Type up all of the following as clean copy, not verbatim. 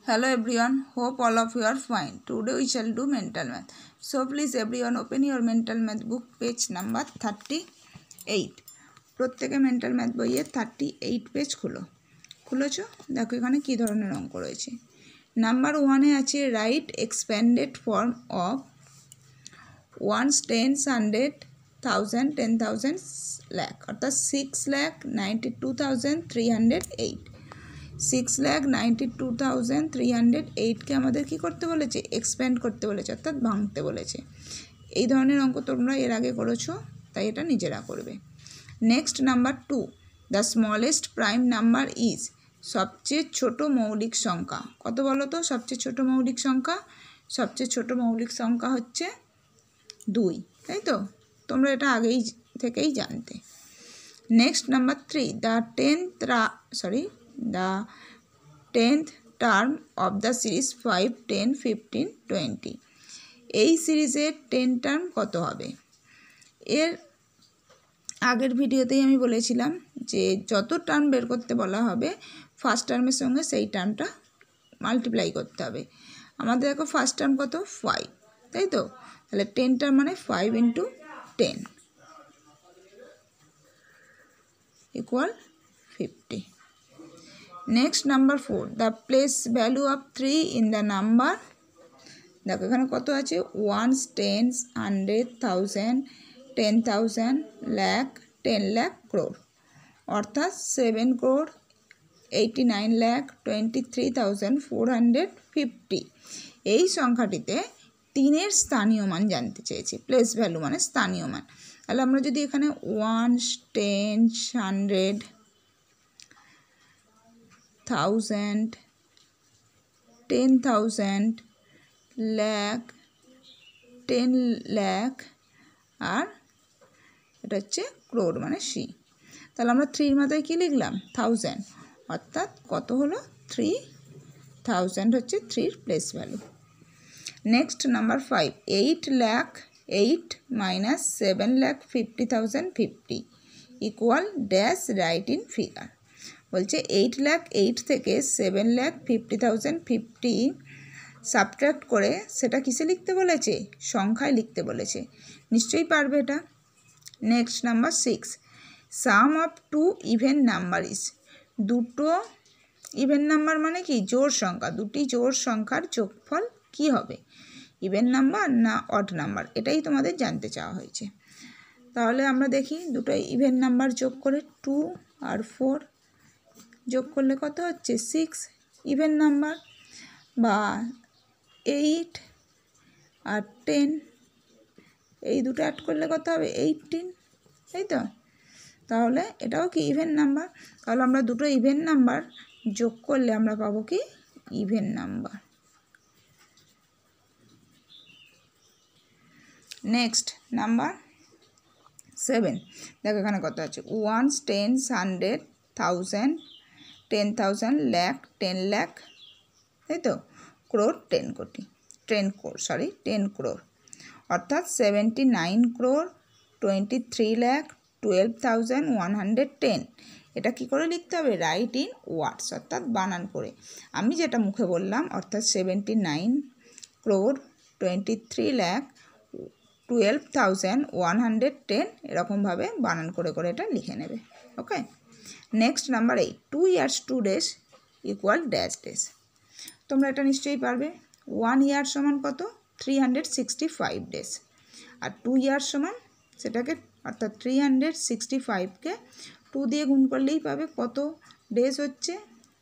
Hello everyone, hope all of you are fine. Today we shall do mental math. So please everyone open your mental math book page number 38. প্রত্যেকে mental math বইয়ে 38 page খুলেছো দেখো এখানে কি ধরনের অঙ্ক রয়েছে। Number 1 এ আছে right expanded form of 1 10 100 1000 10000 lakh অর্থাৎ 6,92,308 6,92,308 কে আমাদের কি করতে বলেছে এক্সপ্যান্ড করতে বলেছে অর্থাৎ ভাঙতে বলেছে। এই ধরনের অঙ্ক তোমরা এর আগে করেছো তাই এটা নিজেরা করবে। Next number 2 the smallest prime number is সবচেয়ে ছোট মৌলিক সংখ্যা কত বলো তো? সবচেয়ে ছোট মৌলিক সংখ্যা হচ্ছে 2, তাই তো? তোমরা এটা আগেই থেকেই জানতে। Next number 3 the 10th term of the series 5, 10, 15, 20 এই সিরিজের 10 টার্ম কত হবে? এর আগের ভিডিওতেই আমি বলেছিলাম যে যত টার্ম বের করতে বলা হবে ফার্স্ট টার্মের সঙ্গে সেই টার্মটা মাল্টিপ্লাই করতে হবে। আমাদের দেখো ফার্স্ট টার্ম কত? 5, তাই তো? তাহলে 10 টার্ম মানে 5 × 10 equal 50. Next number 4 the place value of 3 in the number দেখো এখানে কত আছে 1 10 100 1000 10,000 লাখ 10 লাখ crore অর্থাৎ 7 crore 89 লাখ 23,450 এই সংখ্যাটিতে 3 এর স্থানীয় মান জানতে চেয়েছি। প্লেস ভ্যালু মানে স্থানীয় মান। তাহলে আমরা যদি এখানে 1 10 100 1000 10,000 লাখ 10 লাখ আর এটা হচ্ছে ক্রোর মানে সি। তাহলে আমরা 3 মাথায় কি লিখলাম 1000 অর্থাৎ কত হলো 3000 হচ্ছে 3 এর place value. Next number 5 8 lakh 8 minus 7,50,050 equal dash right in figure. বলছে 8 লাখ 8 থেকে 7,50,050 সাবট্রাক্ট করে সেটা কিসে লিখতে বলেছে? সংখ্যায় লিখতে বলেছে। নিশ্চয়ই পারবে এটা। Next number 6 some of 2 even number is দুটো ইভেন নাম্বার মানে কি জোড় সংখ্যা, দুটি জোড় সংখ্যার যোগফল কি হবে? ইভেন নাম্বার না অড নাম্বার, এটাই তোমাদের জানতে চাওয়া হয়েছে। তাহলে আমরা দেখি দুটো ইভেন নাম্বার যোগ করে 2 আর 4 যোগ করলে কত হচ্ছে 6 ইভেন নাম্বার, বা 8 আর 10 এই দুটো অ্যাড করলে কত হবে 18, তাই তো? তাহলে এটাও কি ইভেন নাম্বার। তাহলে আমরা দুটো ইভেন নাম্বার যোগ করলে আমরা পাবো কি ইভেন নাম্বার। নেক্সট নাম্বার 7 দেখো এখানে কত আছে 1 10 100 1000 10,000 লাখ 10 লাখ, তাই তো? ক্রোর 10 crore অর্থাৎ 79 crore 23 লাখ 12,110। এটা কি করে লিখতে হবে? রাইট ইন ওয়ার্ডস অর্থাৎ বানান করে। আমি যেটা মুখে বললাম অর্থাৎ 79 crore 23 লাখ 12,110 এরকমভাবে বানান করে এটা লিখে নেবে। Okay. Next number 8 2 years 2 days equal dash days. তোমরা এটা নিশ্চয়ই পারবে। 1 year সমান কত 365 ডেজ আর 2 years সমান সেটাকে অর্থাৎ 365কে 2 দিয়ে গুণ করলেই পাবে কত ডেজ হচ্ছে,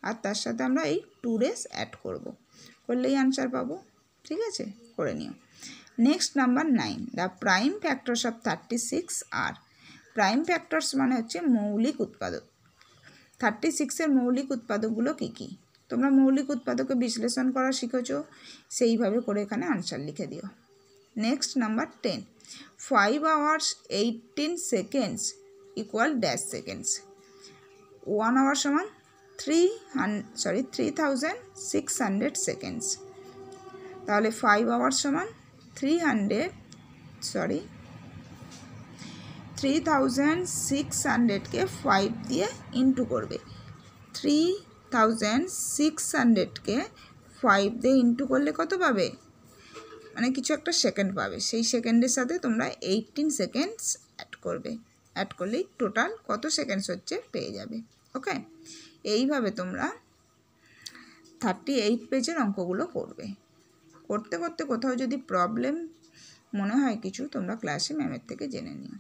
আর তার সাথে আমরা এই 2 days অ্যাড করলেই আনসার পাবো। ঠিক আছে, করে নিও। Next number 9 the prime factors of 36 আর প্রাইম ফ্যাক্টরস মানে হচ্ছে মৌলিক উৎপাদক। 36 এর মৌলিক উৎপাদকগুলো কী কী? তোমরা মৌলিক উৎপাদকে বিশ্লেষণ করা শিখেছো, সেইভাবে করে এখানে আনসার লিখে দিও। Next number 10 5 hours 18 seconds equal dash seconds. 1 hour সমান 3,600 সেকেন্ডস। তাহলে 5 hours সমান 3,600কে 5 দিয়ে ইন্টু করবে। 3,600কে 5 দিয়ে ইন্টু করলে কত পাবে, মানে কিছু একটা সেকেন্ড পাবে, সেই সেকেন্ডের সাথে তোমরা 18 সেকেন্ডস অ্যাড করবে, অ্যাড করলেই টোটাল কত সেকেন্ডস হচ্ছে পেয়ে যাবে। ওকে, এইভাবে তোমরা 38 পেজের অঙ্কগুলো করবে। করতে করতে কোথাও যদি প্রবলেম মনে হয় কিছু, তোমরা ক্লাসে ম্যামের থেকে জেনে নিও।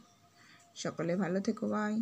সকলে ভালো থেকো, বাই।